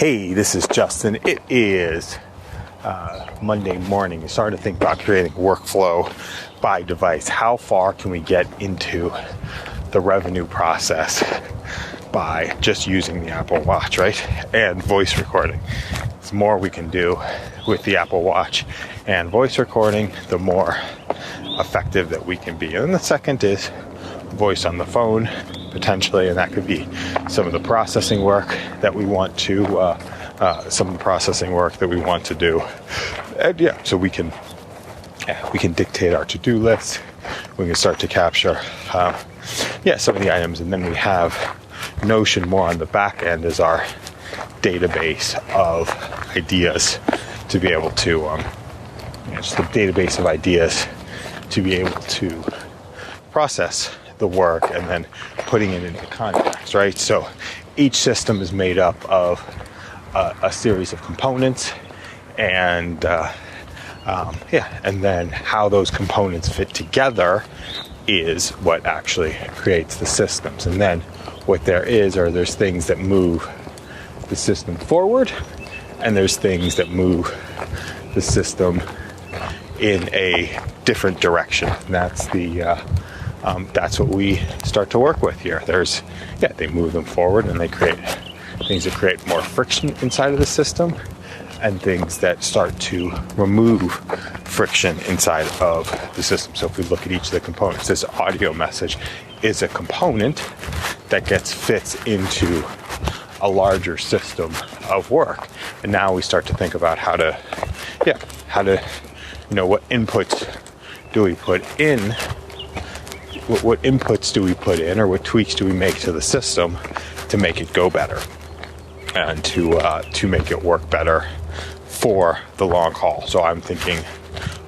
Hey, this is Justin. It is Monday morning. You're starting to think about creating workflow by device. How far can we get into the revenue process by just using the Apple Watch, right? And voice recording. The more we can do with the Apple Watch and voice recording, the more effective that we can be. And then the second is voice on the phone, potentially, and that could be some of the processing work that we want to do. And so we can dictate our to-do list. We can start to capture some of the items, and then we have Notion more on the back end as our database of ideas to be able to just the database of ideas to be able to process the work and then putting it into context, right? So each system is made up of a series of components, and then how those components fit together is what actually creates the systems. And then what there's things that move the system forward, and there's things that move the system in a different direction. And that's what we start to work with here. They move them forward, and they create things that create more friction inside of the system, and things that start to remove friction inside of the system. So if we look at each of the components, this audio message is a component that fits into a larger system of work. And now we start to think about what inputs do we put in, what inputs do we put in, or what tweaks do we make to the system to make it go better and to make it work better for the long haul. So I'm thinking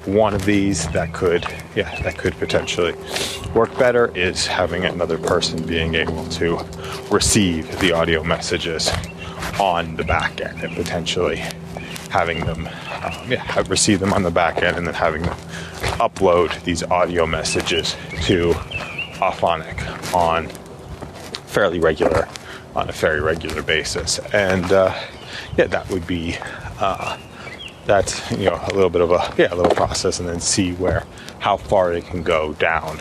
one of these that could potentially work better is having another person being able to receive the audio messages on the back end, and potentially having them receive them on the back end, and then having them upload these audio messages to Auphonic on a very regular basis. And that would be that's a little bit of a little process, and then see how far it can go down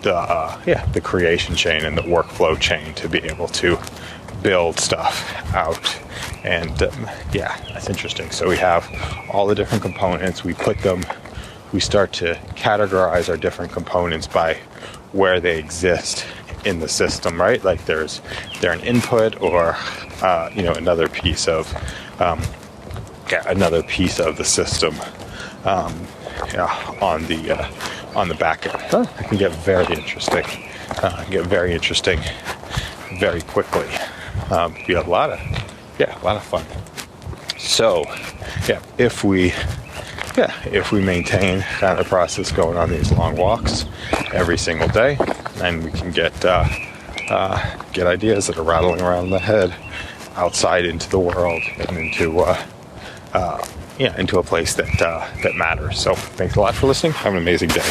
the creation chain and the workflow chain to be able to build stuff out. And that's interesting. So we have all the different components. We start to categorize our different components by where they exist in the system, right? Like they're an input, or another piece of the system on the back end. It can get very interesting very quickly. Be a lot of fun. So if we maintain kind of the process going on these long walks every single day, then we can get ideas that are rattling around the head outside into the world, and into a place that matters. So thanks a lot for listening. Have an amazing day.